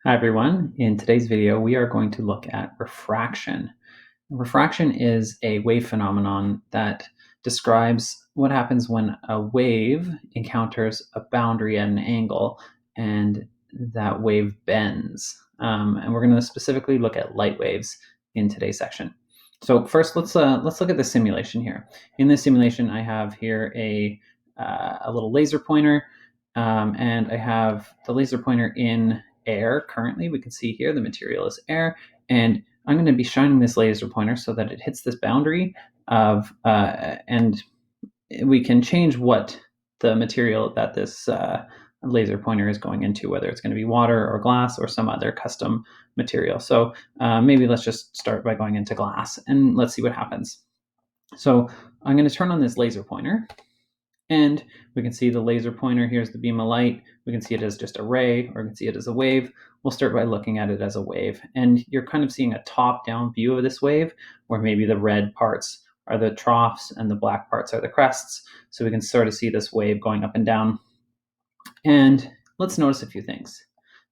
Hi everyone. In today's video, we are going to look at refraction. Refraction is a wave phenomenon that describes what happens when a wave encounters a boundary at an angle and that wave bends. And we're going to specifically look at light waves in today's section. So first, let's look at the simulation here. In this simulation, I have here a little laser pointer, and I have the laser pointer in air currently. We can see here the material is air, and I'm going to be shining this laser pointer so that it hits this boundary of, and we can change what the material that this laser pointer is going into, whether it's going to be water or glass or some other custom material. So maybe let's just start by going into glass and let's see what happens. So I'm going to turn on this laser pointer, and we can see the laser pointer. Here's the beam of light. We can see it as just a ray, or we can see it as a wave. We'll start by looking at it as a wave. And you're kind of seeing a top-down view of this wave, where maybe the red parts are the troughs and the black parts are the crests. So we can sort of see this wave going up and down. And let's notice a few things.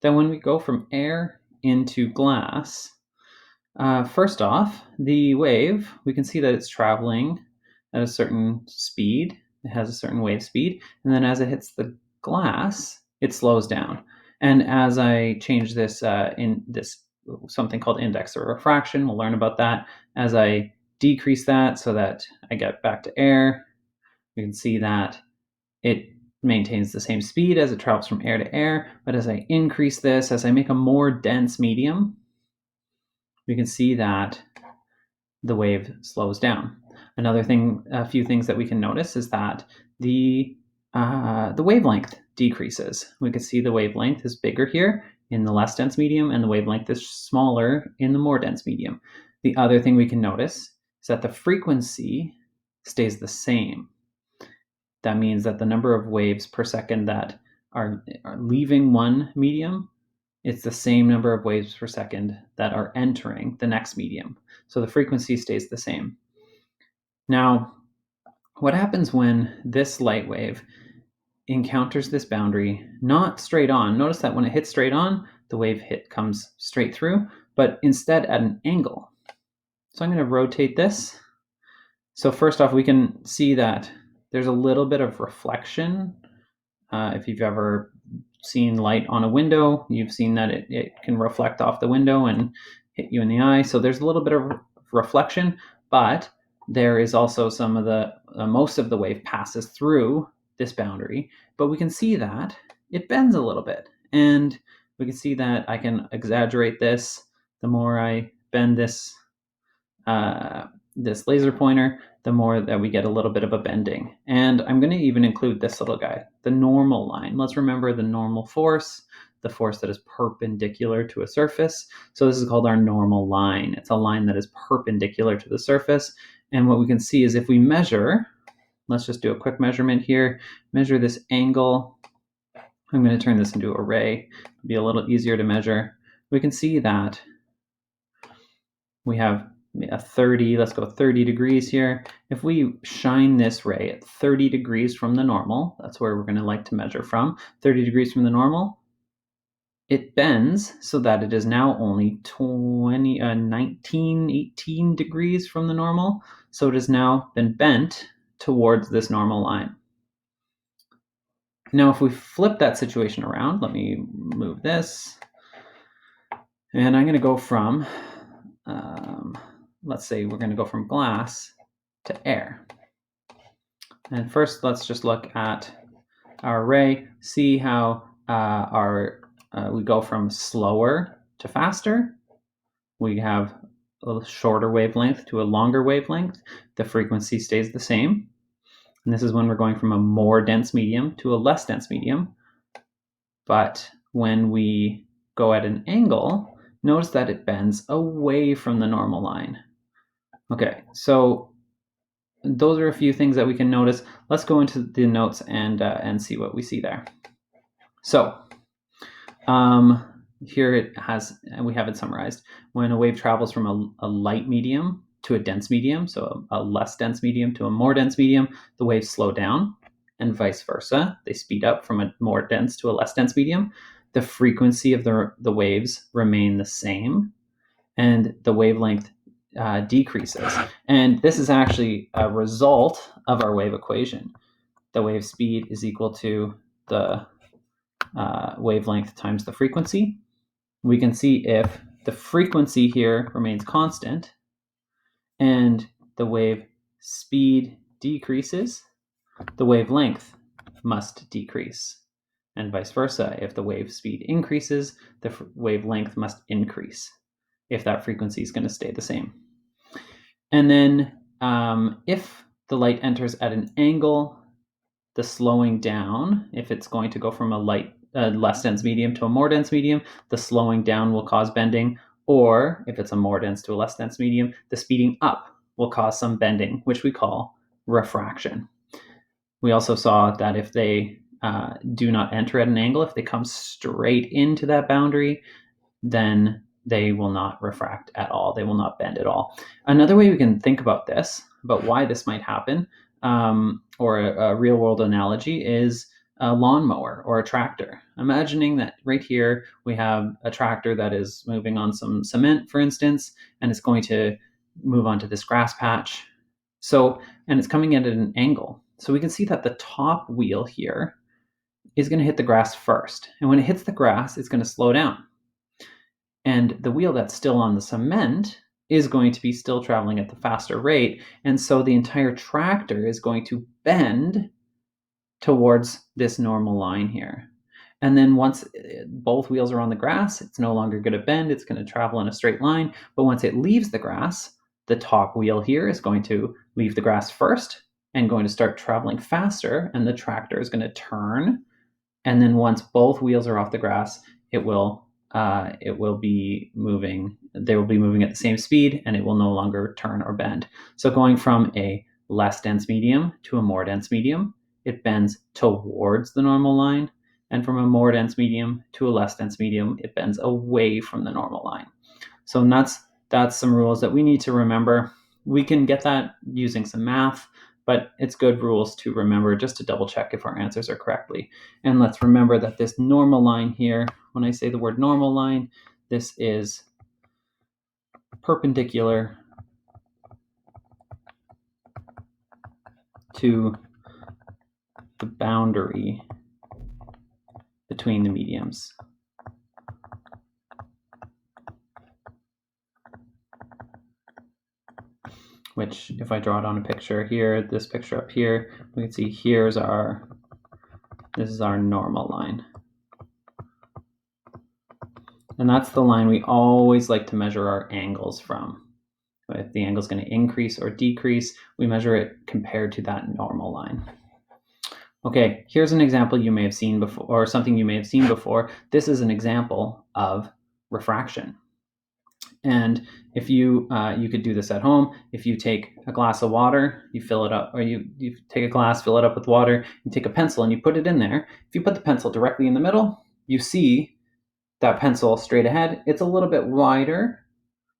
That when we go from air into glass, first off, the wave, we can see that it's traveling at a certain speed. It has a certain wave speed, and then as it hits the glass, it slows down. And as I change this in this something called index or refraction, we'll learn about that. As I decrease that so that I get back to air, you can see that it maintains the same speed as it travels from air to air. But as I increase this, as I make a more dense medium, we can see that the wave slows down. Another thing, a few things that we can notice is that the wavelength decreases. We can see the wavelength is bigger here in the less dense medium, and the wavelength is smaller in the more dense medium. The other thing we can notice is that the frequency stays the same. That means that the number of waves per second that are leaving one medium, it's the same number of waves per second that are entering the next medium. So the frequency stays the same. Now, what happens when this light wave encounters this boundary, not straight on? Notice that when it hits straight on, the wave comes straight through, but instead at an angle. So I'm going to rotate this. So first off, we can see that there's a little bit of reflection. If you've ever seen light on a window, you've seen that it can reflect off the window and hit you in the eye. So there's a little bit of reflection, but there is also some of the, most of the wave passes through this boundary, but we can see that it bends a little bit. And we can see that I can exaggerate this. The more I bend this, this laser pointer, the more that we get a little bit of a bending. And I'm going to even include this little guy, the normal line. Let's remember the normal force, the force that is perpendicular to a surface. So this is called our normal line. It's a line that is perpendicular to the surface. And what we can see is if we measure, let's just do a quick measurement here, measure this angle. I'm going to turn this into a ray. It'll be a little easier to measure. We can see that we have a 30, let's go 30 degrees here. If we shine this ray at 30 degrees from the normal, that's where we're going to like to measure from, 30 degrees from the normal, it bends so that it is now only 18 degrees from the normal. So it has now been bent towards this normal line. Now, if we flip that situation around, let me move this, and I'm going to go from, let's say we're going to go from glass to air. And first, let's just look at our ray, see how we go from slower to faster. We have a shorter wavelength to a longer wavelength. The frequency stays the same. And this is when we're going from a more dense medium to a less dense medium. But when we go at an angle, notice that it bends away from the normal line. Okay, so those are a few things that we can notice. Let's go into the notes and see what we see there. So here it has, and we have it summarized. When a wave travels from a light medium to a dense medium, so a less dense medium to a more dense medium, the waves slow down, and vice versa. They speed up from a more dense to a less dense medium. the frequency of the waves remain the same, and the wavelength decreases. And this is actually a result of our wave equation. The wave speed is equal to the wavelength times the frequency. We can see if the frequency here remains constant and the wave speed decreases, the wavelength must decrease. And vice versa. If the wave speed increases, the wavelength must increase if that frequency is going to stay the same. And then if the light enters at an angle, the slowing down, if it's going to go from a less dense medium to a more dense medium, the slowing down will cause bending. Or if it's a more dense to a less dense medium, the speeding up will cause some bending, which we call refraction. We also saw that if they do not enter at an angle, if they come straight into that boundary, then they will not refract at all. They will not bend at all. Another way we can think about this, about why this might happen, or a real world analogy, is a lawnmower or a tractor. Imagining that right here we have a tractor that is moving on some cement, for instance, and it's going to move onto this grass patch. And it's coming in at an angle. So we can see that the top wheel here is going to hit the grass first. And when it hits the grass, it's going to slow down. And the wheel that's still on the cement is going to be still traveling at the faster rate. And so the entire tractor is going to bend towards this normal line here. And then once both wheels are on the grass, it's no longer going to bend. It's going to travel in a straight line. But once it leaves the grass, the top wheel here is going to leave the grass first and going to start traveling faster. And the tractor is going to turn. And then once both wheels are off the grass, it will be moving. They will be moving at the same speed, and it will no longer turn or bend. So going from a less dense medium to a more dense medium, it bends towards the normal line. And from a more dense medium to a less dense medium, it bends away from the normal line. So that's some rules that we need to remember. We can get that using some math, but it's good rules to remember just to double check if our answers are correctly. And let's remember that this normal line here, when I say the word normal line, this is perpendicular to the boundary between the mediums. Which, if I draw it on a picture here, this picture up here, we can see this is our normal line. And that's the line we always like to measure our angles from. If the angle is going to increase or decrease, we measure it compared to that normal line. Okay, here's an example you may have seen before, or something you may have seen before. This is an example of refraction. And if you could do this at home, if you take a glass of water, you fill it up, or you take a glass, fill it up with water, you take a pencil and you put it in there. If you put the pencil directly in the middle, you see that pencil straight ahead. It's a little bit wider,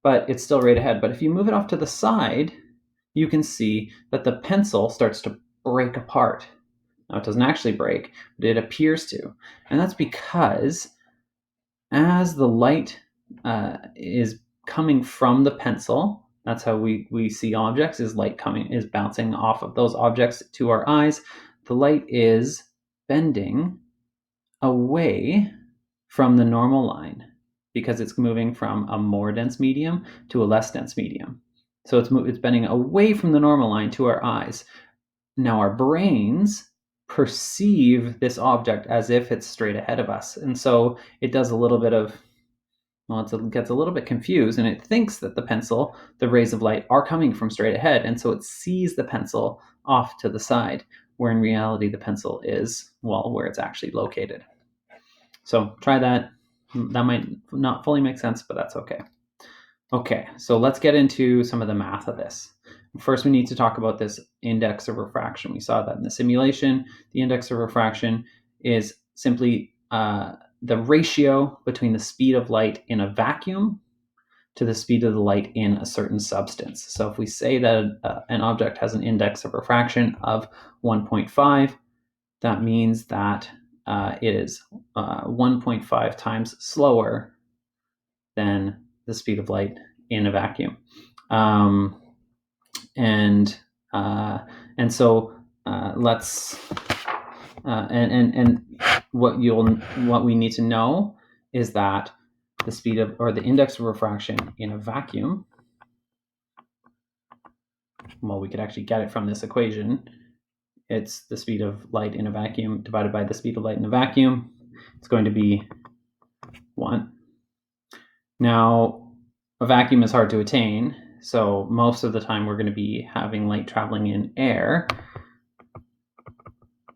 but it's still right ahead. But if you move it off to the side, you can see that the pencil starts to break apart. Now, it doesn't actually break, but it appears to. And that's because as the light is coming from the pencil, that's how we see objects, is light is bouncing off of those objects to our eyes. The light is bending away from the normal line because it's moving from a more dense medium to a less dense medium. So it's bending away from the normal line to our eyes. Now our brains perceive this object as if it's straight ahead of us. And so it does a little bit of, it gets a little bit confused, and it thinks that the rays of light are coming from straight ahead. And so it sees the pencil off to the side, where in reality the pencil is, where it's actually located. So try that. That might not fully make sense, but that's okay. Okay, so let's get into some of the math of this. First, we need to talk about this index of refraction. We saw that in the simulation. The index of refraction is simply the ratio between the speed of light in a vacuum to the speed of the light in a certain substance. So if we say that an object has an index of refraction of 1.5, that means that it is 1.5 times slower than the speed of light in a vacuum. And so let's what we need to know is that the speed of, or the index of refraction in a vacuum, well, we could actually get it from this equation. It's the speed of light in a vacuum divided by the speed of light in a vacuum. It's going to be 1. Now, a vacuum is hard to attain, so most of the time we're going to be having light traveling in air.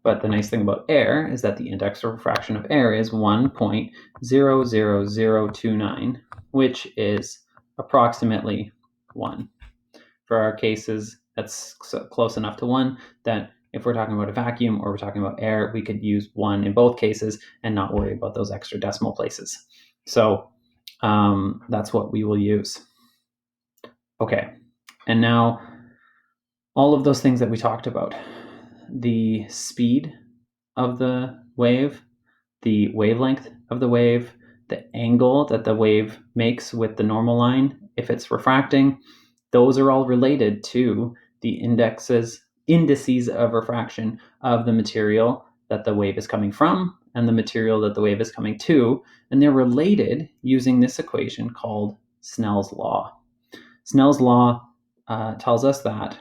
But the nice thing about air is that the index of refraction of air is 1.00029, which is approximately 1. For our cases, that's close enough to 1 that if we're talking about a vacuum or we're talking about air, we could use 1 in both cases and not worry about those extra decimal places. So that's what we will use. Okay, and now all of those things that we talked about, the speed of the wave, the wavelength of the wave, the angle that the wave makes with the normal line if it's refracting, those are all related to the indices of refraction of the material that the wave is coming from and the material that the wave is coming to, and they're related using this equation called Snell's law. Snell's law tells us that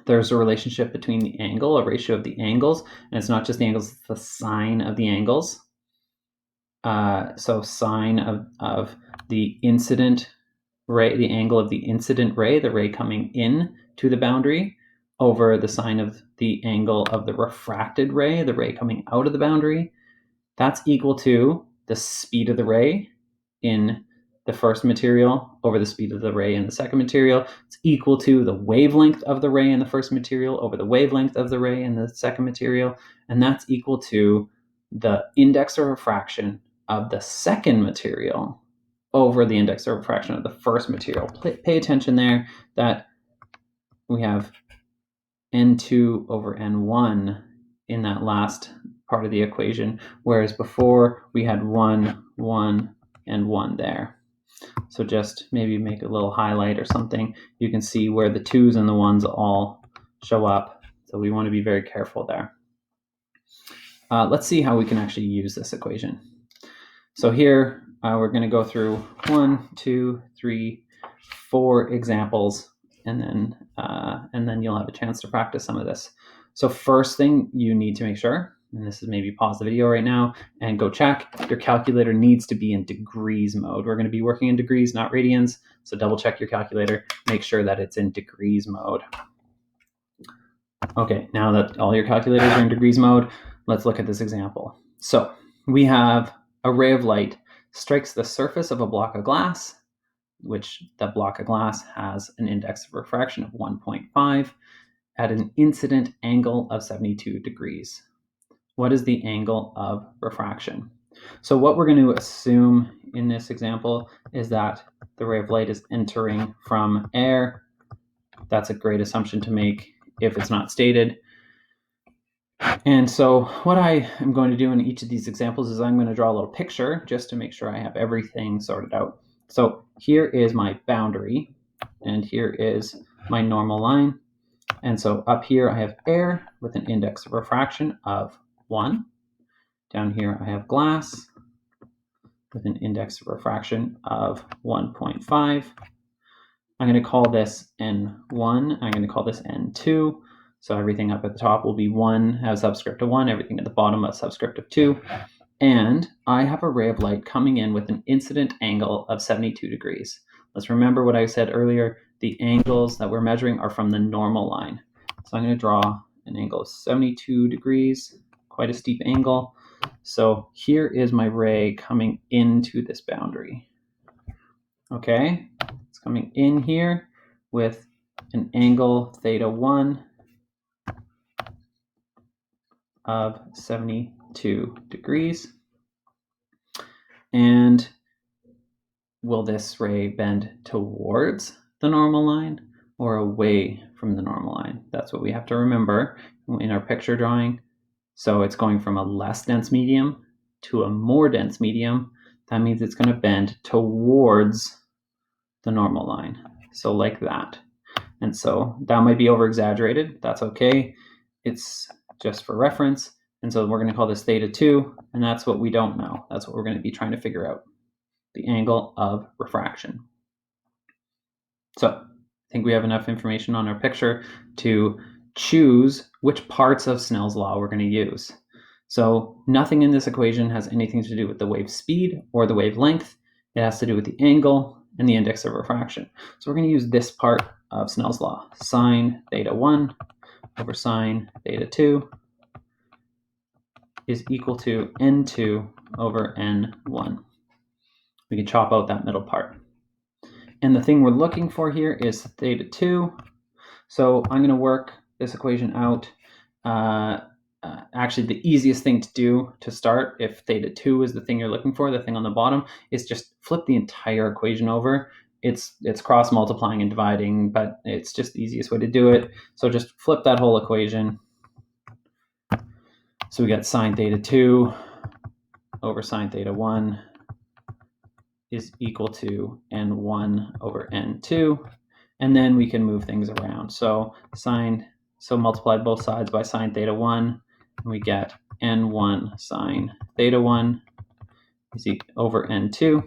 there's a relationship between the angle, a ratio of the angles, and it's not just the angles, it's the sine of the angles. So sine of the incident ray, the angle of the incident ray, the ray coming in to the boundary, over the sine of the angle of the refracted ray, the ray coming out of the boundary, that's equal to the speed of the ray in the first material over the speed of the ray in the second material. It's equal to the wavelength of the ray in the first material over the wavelength of the ray in the second material, and that's equal to the index of refraction of the second material over the index of refraction of the first material. Pay attention there that we have n2 over n1 in that last part of the equation, whereas before we had 1, 1, and 1 there. So just maybe make a little highlight or something. You can see where the 2's and the 1's all show up. So we want to be very careful there. Let's see how we can actually use this equation. So here we're going to go through 1, 2, 3, 4 examples, and then you'll have a chance to practice some of this. So first thing you need to make sure, and this is maybe pause the video right now and go check, your calculator needs to be in degrees mode. We're going to be working in degrees, not radians, so double check your calculator, make sure that it's in degrees mode. Okay, now that all your calculators are in degrees mode, let's look at this example. So we have a ray of light strikes the surface of a block of glass, which that block of glass has an index of refraction of 1.5 at an incident angle of 72 degrees. What is the angle of refraction? So what we're going to assume in this example is that the ray of light is entering from air. That's a great assumption to make if it's not stated. And so what I am going to do in each of these examples is I'm going to draw a little picture just to make sure I have everything sorted out. So here is my boundary, and here is my normal line. And so up here I have air with an index of refraction of 1. Down here I have glass with an index of refraction of 1.5. I'm going to call this N1. I'm going to call this N2. So everything up at the top will be 1, have subscript of 1, everything at the bottom a subscript of 2. And I have a ray of light coming in with an incident angle of 72 degrees. Let's remember what I said earlier. The angles that we're measuring are from the normal line. So I'm going to draw an angle of 72 degrees, quite a steep angle. So here is my ray coming into this boundary. Okay, it's coming in here with an angle theta 1 of 72 degrees. And will this ray bend towards the normal line or away from the normal line? That's what we have to remember in our picture drawing. So it's going from a less dense medium to a more dense medium. That means it's going to bend towards the normal line. So like that. And so that might be over exaggerated. That's okay. It's just for reference. And so we're going to call this theta 2, and that's what we don't know. That's what we're going to be trying to figure out, the angle of refraction. So I think we have enough information on our picture to choose which parts of Snell's law we're going to use. So nothing in this equation has anything to do with the wave speed or the wavelength. It has to do with the angle and the index of refraction. So we're going to use this part of Snell's law, sine theta 1 over sine theta 2 is equal to n2 over n1. We can chop out that middle part. And the thing we're looking for here is theta 2. So I'm going to work this equation out. Actually, the easiest thing to do to start, if theta 2 is the thing you're looking for, the thing on the bottom, is just flip the entire equation over. It's cross multiplying and dividing, but it's just the easiest way to do it. So just flip that whole equation. So we got sine theta 2 over sine theta 1 is equal to n1 over n2. And then we can move things around. So multiply both sides by sine theta 1, and we get n1 sine theta 1 is over n2.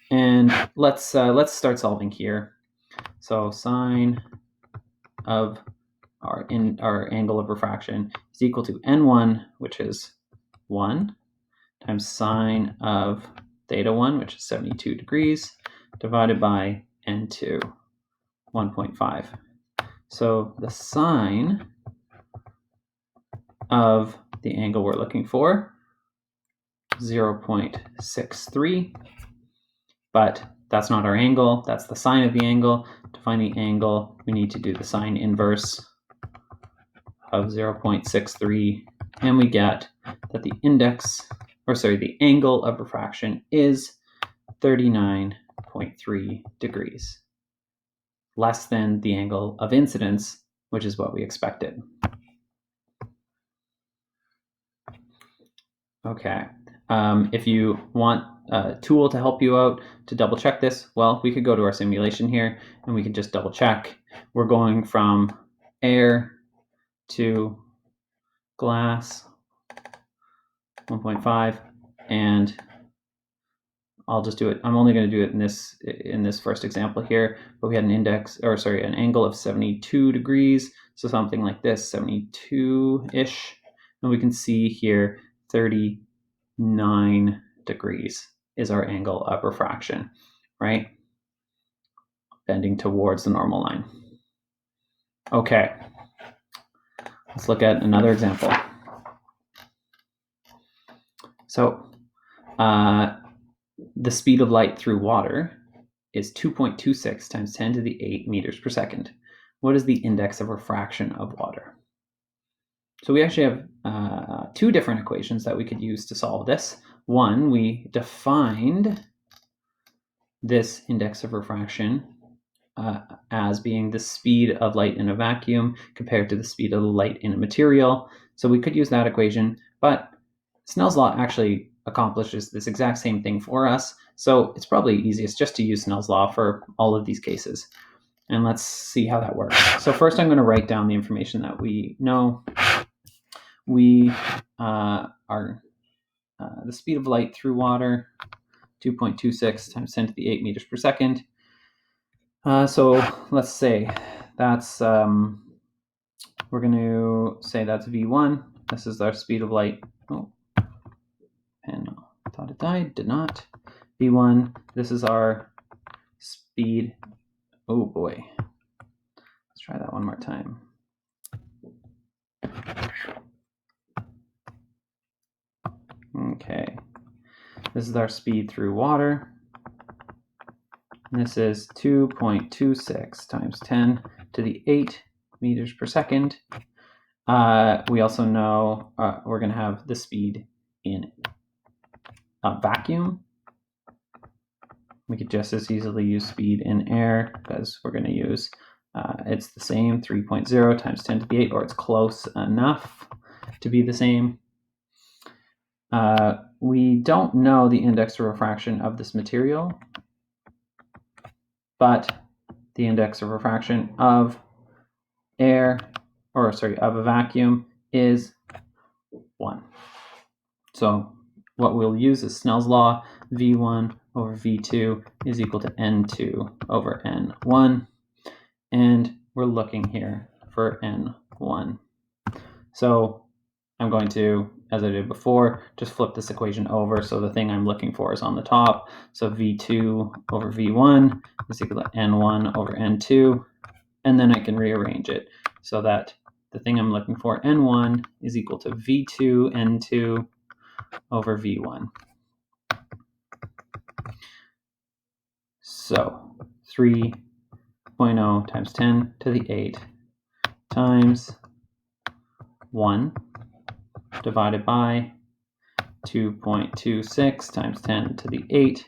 And let's start solving here. So sine of our angle of refraction is equal to n1, which is 1, times sine of theta 1, which is 72 degrees, divided by n2, 1.5. So the sine of the angle we're looking for, 0.63, but that's not our angle, that's the sine of the angle. To find the angle, we need to do the sine inverse of 0.63, and we get that the the angle of refraction is 39.3 degrees, less than the angle of incidence, which is what we expected. Okay, if you want a tool to help you out to double check this, well, we could go to our simulation here and we can just double check. We're going from air to glass, 1.5, and I'll just do it. I'm only going to do it in this first example here, but we had an angle of 72 degrees, so something like this, 72-ish, and we can see here 39 degrees is our angle of refraction, right? Bending towards the normal line. Okay, let's look at another example. So the speed of light through water is 2.26 times 10 to the 8 meters per second. What is the index of refraction of water? So we actually have two different equations that we could use to solve this. One, we defined this index of refraction as being the speed of light in a vacuum compared to the speed of light in a material. So we could use that equation, but Snell's law actually accomplishes this exact same thing for us. So it's probably easiest just to use Snell's law for all of these cases. And let's see how that works. So first I'm going to write down the information that we know. We are the speed of light through water, 2.26 times 10 to the 8 meters per second. So let's say that's, we're going to say that's V1. This is our speed of light. Oh, and I thought it died, did not. V1, this is our speed. Oh boy. Let's try that one more time. Okay. This is our speed through water. And this is 2.26 times 10 to the 8 meters per second. We also know we're going to have the speed in a vacuum. We could just as easily use speed in air because we're going to use, it's the same, 3.0 times 10 to the 8, or it's close enough. to be the same. We don't know the index of refraction of this material, but the index of refraction of of a vacuum is 1. So what we'll use is Snell's law, V1 over V2 is equal to N2 over N1. And we're looking here for N1. So I'm going to, as I did before, just flip this equation over. So the thing I'm looking for is on the top. So V2 over V1 is equal to N1 over N2. And then I can rearrange it so that the thing I'm looking for, N1, is equal to V2 N2 over V1. So 3.0 times 10 to the 8 times 1 divided by 2.26 times 10 to the 8.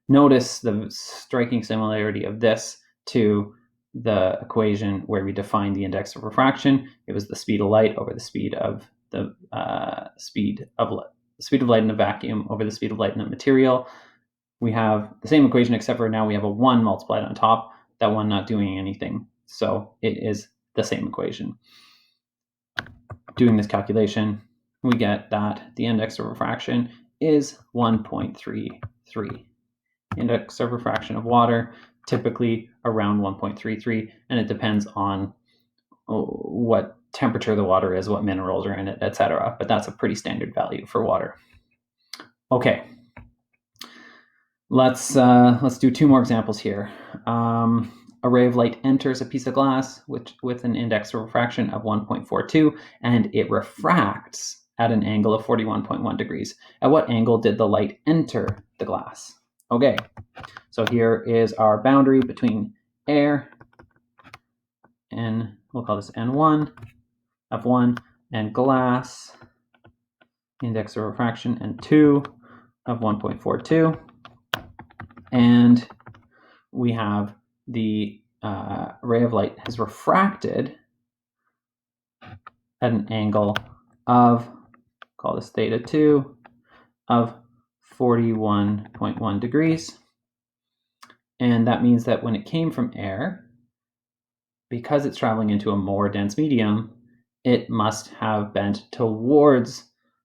Notice the striking similarity of this to the equation where we defined the index of refraction. It was the speed of light over the speed of speed of light in a vacuum over the speed of light in a material. We have the same equation, except for now we have a 1 multiplied on top, that one not doing anything. So it is the same equation. Doing this calculation, we get that the index of refraction is 1.33. Index of refraction of water, typically around 1.33, and it depends on what temperature the water is, what minerals are in it, etc. But that's a pretty standard value for water. Okay, let's do 2 more examples here. A ray of light enters a piece of glass with an index of refraction of 1.42, and it refracts at an angle of 41.1 degrees. At what angle did the light enter the glass? Okay, so here is our boundary between air, and we'll call this N1, F1, and glass, index of refraction, N2 of 1.42. And we have the ray of light has refracted at an angle of, call this theta 2, of 41.1 degrees. And that means that when it came from air, because it's traveling into a more dense medium, it must have bent towards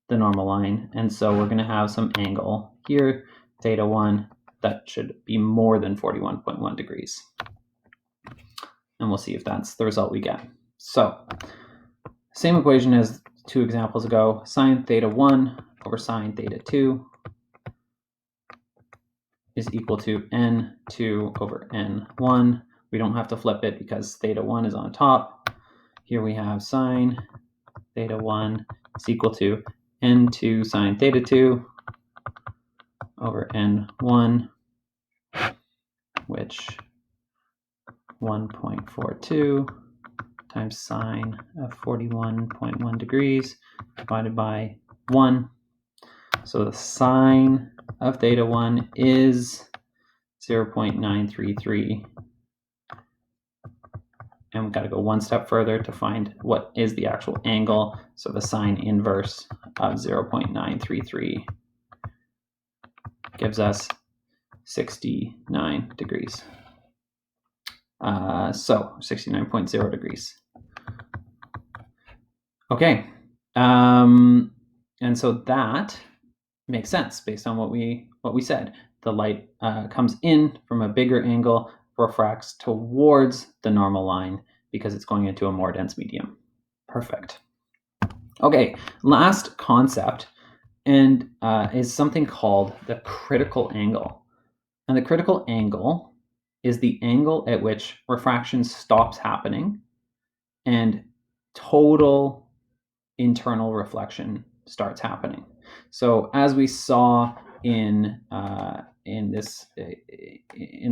the normal line. And so we're going to have some angle here, theta 1, that should be more than 41.1 degrees. And we'll see if that's the result we get. So same equation as 2 examples ago, sine theta 1 over sine theta 2 is equal to N2 over N1. We don't have to flip it because theta 1 is on top. Here we have sine theta 1 is equal to N2 sine theta 2 over N1, which 1.42 times sine of 41.1 degrees divided by 1. So the sine of theta 1 is 0.933. And we've got to go one step further to find what is the actual angle. So the sine inverse of 0.933 gives us 69 degrees. So 69.0 degrees. Okay. And so that makes sense based on what we said. The light comes in from a bigger angle, refracts towards the normal line because it's going into a more dense medium. Perfect. Okay, last concept and is something called the critical angle. And the critical angle is the angle at which refraction stops happening and total internal reflection starts happening. So as we saw in the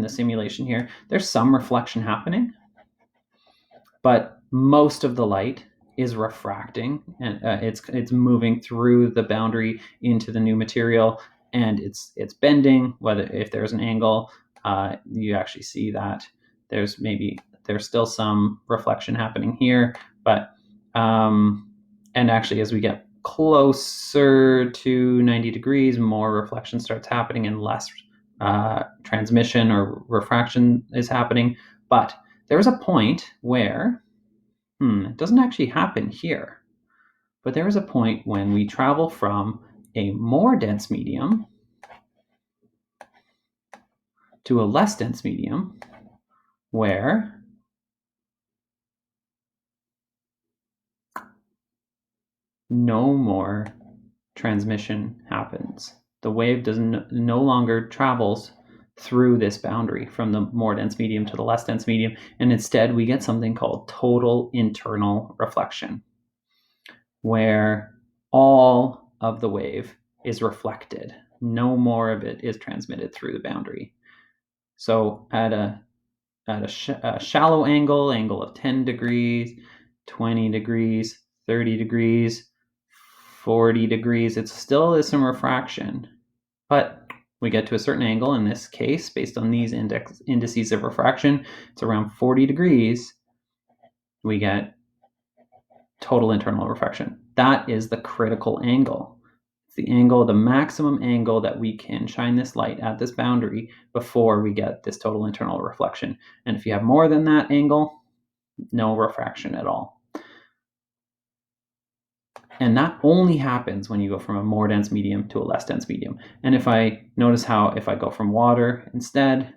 simulation here, there's some reflection happening, but most of the light is refracting, and it's moving through the boundary into the new material, and it's bending. If there's an angle, you actually see that there's still some reflection happening here, but And actually, as we get closer to 90 degrees, more reflection starts happening and less transmission or refraction is happening. But there's a point where it doesn't actually happen here. But there is a point when we travel from a more dense medium to a less dense medium where no more transmission happens. The wave no longer travels through this boundary from the more dense medium to the less dense medium, and instead we get something called total internal reflection, where all of the wave is reflected. No more of it is transmitted through the boundary. So at a shallow angle of 10 degrees, 20 degrees, 30 degrees, 40 degrees, it still is some refraction. But we get to a certain angle, in this case, based on these indices of refraction, it's around 40 degrees, we get total internal refraction. That is the critical angle. It's the angle, the maximum angle that we can shine this light at this boundary before we get this total internal reflection. And if you have more than that angle, no refraction at all. And that only happens when you go from a more dense medium to a less dense medium. And if I notice how, if I go from water instead,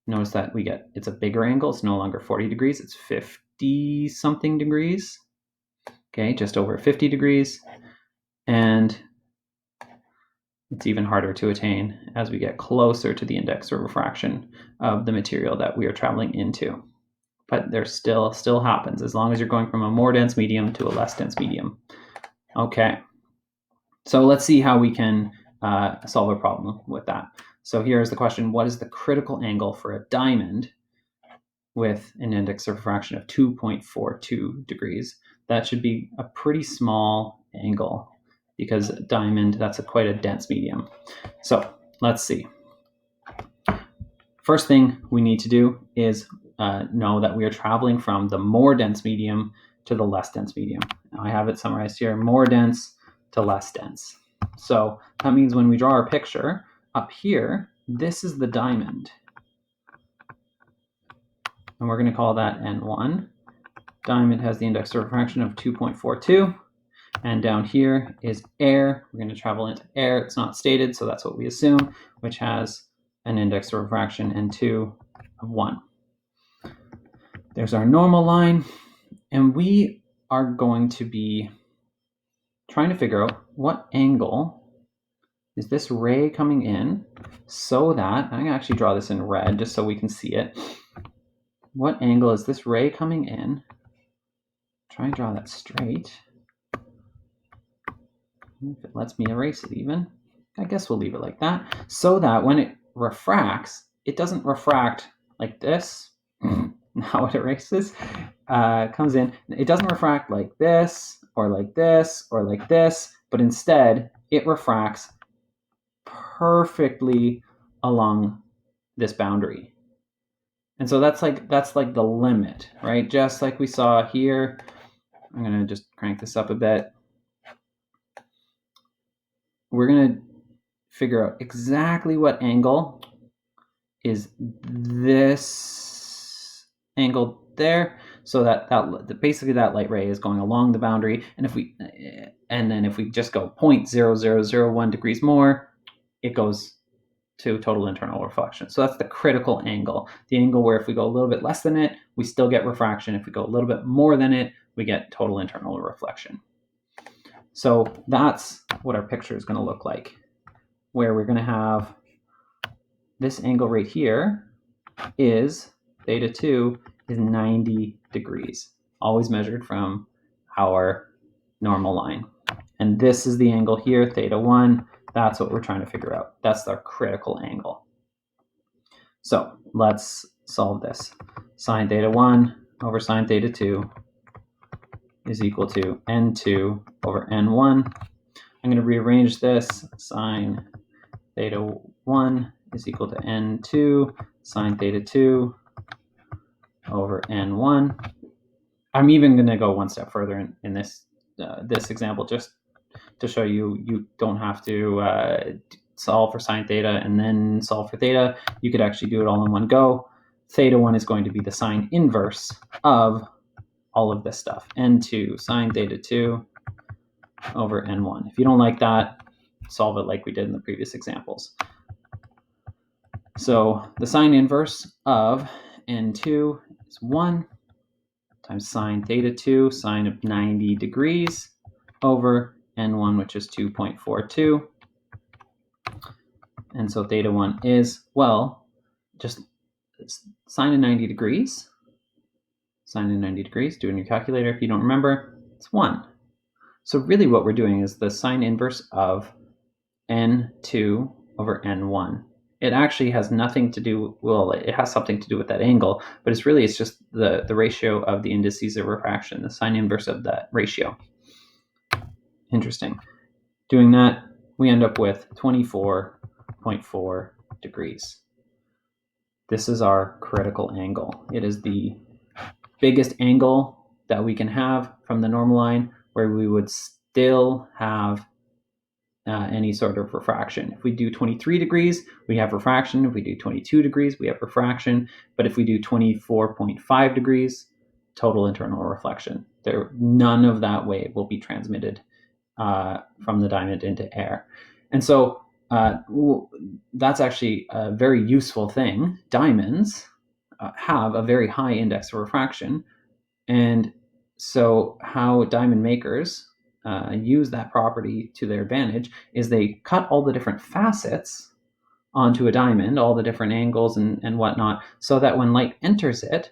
notice that it's a bigger angle. It's no longer 40 degrees, it's 50 something degrees. Okay, just over 50 degrees. And it's even harder to attain as we get closer to the index of refraction of the material that we are traveling into. But there still happens as long as you're going from a more dense medium to a less dense medium. Okay, so let's see how we can solve a problem with that. So here's the question: what is the critical angle for a diamond with an index of refraction of 2.42 degrees? That should be a pretty small angle because diamond, that's quite a dense medium. So let's see. First thing we need to do is know that we are traveling from the more dense medium to the less dense medium. Now I have it summarized here: more dense to less dense. So that means when we draw our picture up here, this is the diamond. And we're going to call that N1. Diamond has the index of refraction of 2.42. And down here is air. We're going to travel into air. It's not stated, so that's what we assume, which has an index of refraction N2 of 1. There's our normal line, and we are going to be trying to figure out what angle is this ray coming in, so that, I'm going to actually draw this in red just so we can see it. What angle is this ray coming in? Try and draw that straight. If it lets me erase it even, I guess we'll leave it like that, so that when it refracts, it doesn't refract like this. Now it erases, comes in, it doesn't refract like this, or like this, or like this, but instead it refracts perfectly along this boundary. And so that's like the limit, right? Just like we saw here. I'm going to just crank this up a bit. We're going to figure out exactly what angle is this angle there, so that basically that light ray is going along the boundary, and then if we just go 0.0001 degrees more, it goes to total internal reflection. So that's the critical angle, the angle where if we go a little bit less than it, we still get refraction. If we go a little bit more than it, we get total internal reflection. So that's what our picture is going to look like, where we're going to have this angle right here is theta 2 is 90 degrees, always measured from our normal line. And this is the angle here, theta 1. That's what we're trying to figure out. That's our critical angle. So let's solve this. Sine theta 1 over sine theta 2 is equal to N2 over N1. I'm going to rearrange this. Sine theta 1 is equal to N2 sine theta 2 over N1. I'm even going to go one step further in this this example, just to show you don't have to solve for sine theta and then solve for theta. You could actually do it all in one go. Theta 1 is going to be the sine inverse of all of this stuff. N2 sine theta 2 over N1. If you don't like that, solve it like we did in the previous examples. So the sine inverse of N2 is 1 times sine theta 2, sine of 90 degrees, over N1, which is 2.42. And so theta 1 is, well, just sine of 90 degrees. Sine of 90 degrees, do it in your calculator if you don't remember, it's 1. So really what we're doing is the sine inverse of N2 over N1. It actually has nothing to do, well, it has something to do with that angle, but it's just the ratio of the indices of refraction, the sine inverse of that ratio. Interesting. Doing that, we end up with 24.4 degrees. This is our critical angle. It is the biggest angle that we can have from the normal line where we would still have any sort of refraction. If we do 23 degrees, we have refraction. If we do 22 degrees, we have refraction. But if we do 24.5 degrees, total internal reflection. None of that wave will be transmitted from the diamond into air. And so that's actually a very useful thing. Diamonds have a very high index of refraction. And so how diamond makers use that property to their advantage is they cut all the different facets onto a diamond, all the different angles and whatnot, so that when light enters it,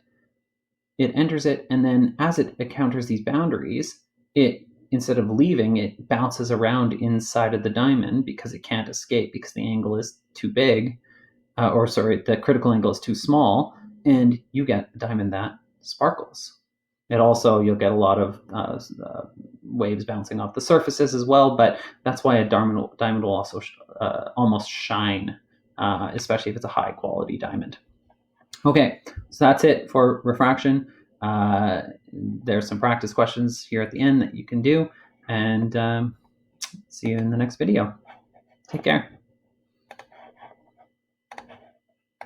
and then as it encounters these boundaries, it, instead of leaving, it bounces around inside of the diamond because it can't escape because the angle is too big, the critical angle is too small, and you get a diamond that sparkles. It also, you'll get a lot of waves bouncing off the surfaces as well, but that's why a diamond will also almost shine, especially if it's a high quality diamond. Okay, so that's it for refraction. There's some practice questions here at the end that you can do, and see you in the next video. Take care.